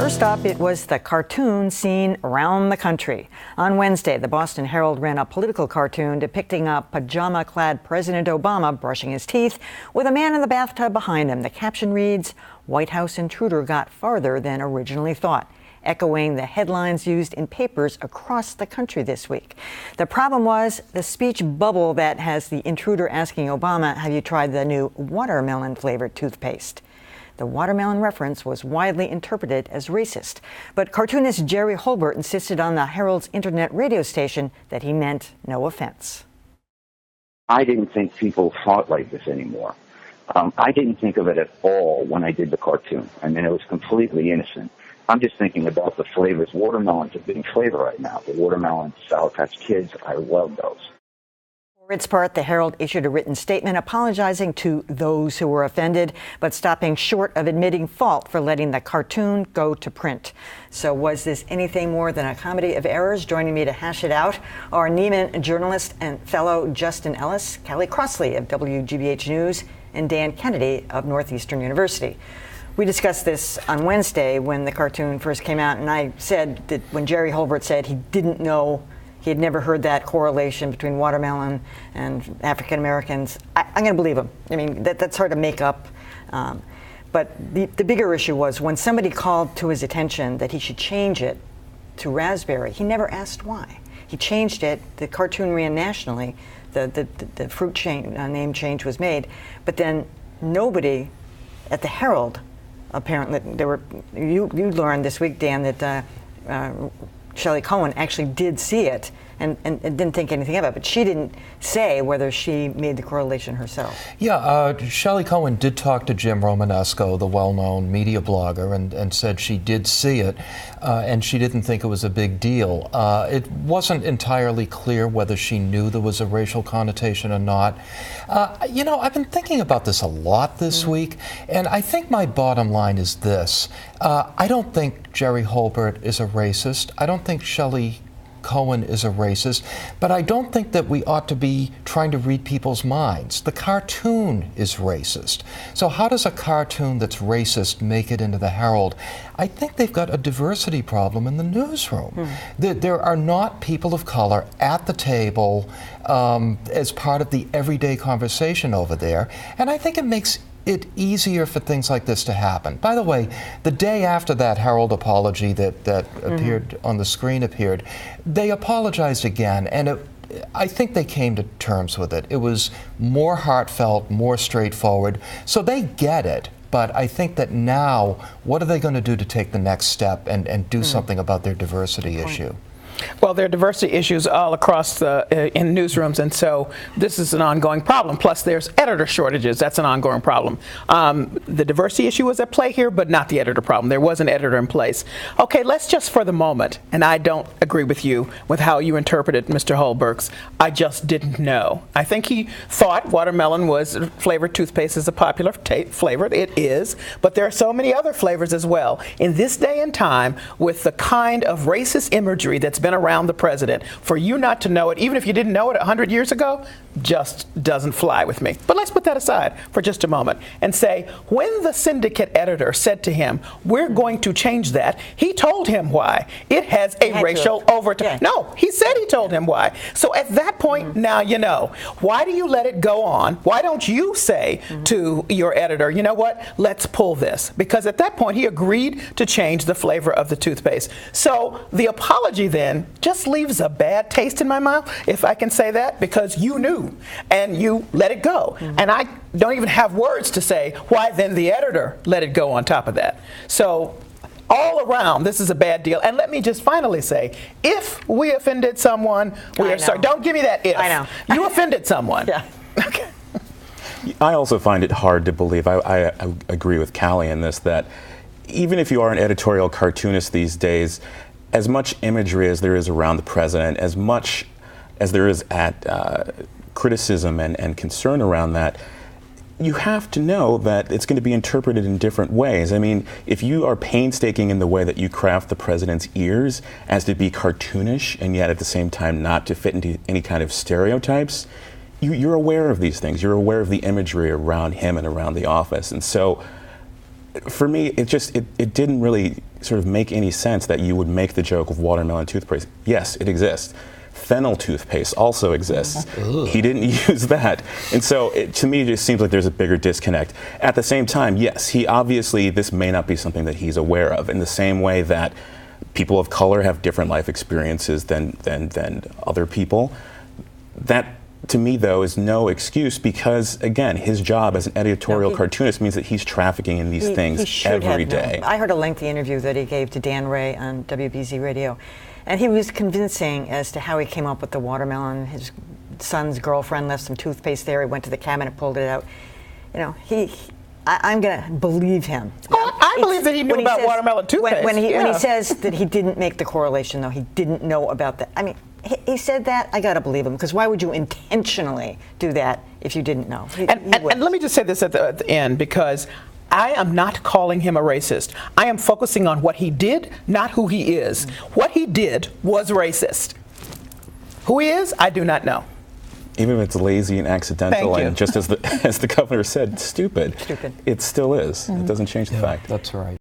First up, it was the cartoon seen around the country. On Wednesday, the Boston Herald ran a political cartoon depicting a pajama-clad President Obama brushing his teeth with a man in the bathtub behind him. The caption reads, "White House intruder got farther than originally thought," echoing the headlines used in papers across the country this week. The problem was the speech bubble that has the intruder asking Obama, "Have you tried the new watermelon-flavored toothpaste?" The watermelon reference was widely interpreted as racist, but cartoonist Jerry Holbert insisted on the Herald's internet radio station that he meant no offense. I didn't think people thought like this anymore. I didn't think of it at all when I did the cartoon. I mean, it was completely innocent. I'm just thinking about the flavors. Watermelon's a big flavor right now. The watermelon, Sour Patch Kids, I love those. For its part, the Herald issued a written statement apologizing to those who were offended, but stopping short of admitting fault for letting the cartoon go to print. So was this anything more than a comedy of errors? Joining me to hash it out are Neiman journalist and fellow Justin Ellis, Callie Crossley of WGBH News, and Dan Kennedy of Northeastern University. We discussed this on Wednesday when the cartoon first came out, and I said that when Jerry Holbert said he didn't know, he had never heard that correlation between watermelon and African Americans, I'm going to believe him. I mean, that's hard to make up. But the bigger issue was when somebody called to his attention that he should change it to raspberry, he never asked why. He changed it. The cartoon ran nationally. The fruit name change was made. But then nobody at the Herald, apparently, you learned this week, Dan, that Shelley Cohen actually did see it and didn't think anything of it, but she didn't say whether she made the correlation herself. Yeah, Shelley Cohen did talk to Jim Romanesco, the well-known media blogger, and said she did see it, and she didn't think it was a big deal. It wasn't entirely clear whether she knew there was a racial connotation or not. You know, I've been thinking about this a lot this week, and I think my bottom line is this. I don't think Jerry Holbert is a racist. I don't think Shelley Cohen is a racist, but I don't think that we ought to be trying to read people's minds. The cartoon is racist. So how does a cartoon that's racist make it into the Herald? I think they've got a diversity problem in the newsroom. There are not people of color at the table as part of the everyday conversation over there, and I think it makes it easier for things like this to happen. By the way, the day after that Herald apology that appeared on the screen appeared, they apologized again, and I think they came to terms with it. It was more heartfelt, more straightforward, so they get it. But I think that now, what are they going to do to take the next step and do something about their diversity issue? Well, there are diversity issues all across in newsrooms, and so this is an ongoing problem. Plus, there's editor shortages. That's an ongoing problem. The diversity issue was at play here, but not the editor problem. There was an editor in place. Okay, let's just for the moment, and I don't agree with you with how you interpreted Mr. Holberg's, I just didn't know. I think he thought watermelon was flavored toothpaste is a popular flavor. It is, but there are so many other flavors as well. In this day and time, with the kind of racist imagery that's been around the president, for you not to know it, even if you didn't know it 100 years ago, just doesn't fly with me. But let's put that aside for just a moment and say, when the syndicate editor said to him, "We're going to change that," he told him why. It has a racial overtone. Yeah. No, he said he told him why. So at that point, now you know. Why do you let it go on? Why don't you say to your editor, you know what, let's pull this? Because at that point, he agreed to change the flavor of the toothpaste. So the apology then just leaves a bad taste in my mouth, if I can say that, because you knew and you let it go. And I don't even have words to say why then the editor let it go on top of that. So all around, this is a bad deal. And let me just finally say, if we offended someone, we are sorry. Don't give me that if. I know. You offended someone. Yeah. Okay. I also find it hard to believe, I agree with Callie in this, that even if you are an editorial cartoonist these days, as much imagery as there is around the president, as much as there is at criticism and concern around that, you have to know that it's going to be interpreted in different ways. I mean, if you are painstaking in the way that you craft the president's ears as to be cartoonish and yet at the same time not to fit into any kind of stereotypes, you're aware of these things. You're aware of the imagery around him and around the office. And so for me, it didn't really sort of make any sense that you would make the joke of watermelon toothpaste. Yes, it exists. Fennel toothpaste also exists. He didn't use that. And so to me, it just seems like there's a bigger disconnect. At the same time, yes, this may not be something that he's aware of, in the same way that people of color have different life experiences than other people. That, to me, though, is no excuse, because, again, his job as an editorial cartoonist means that he's trafficking in these things every day. I heard a lengthy interview that he gave to Dan Ray on WBZ Radio, and he was convincing as to how he came up with the watermelon. His son's girlfriend left some toothpaste there. He went to the cabinet, pulled it out. You know, I'm going to believe him. I believe that he knew about watermelon toothpaste. When he says that he didn't make the correlation, though, he didn't know about that. I mean, he said that, I got to believe him, because why would you intentionally do that if you didn't know? And let me just say this at the end, because I am not calling him a racist. I am focusing on what he did, not who he is. What he did was racist. Who he is, I do not know. Even if it's lazy and accidental, and just as the governor said, stupid, it still is. It doesn't change the fact. That's right.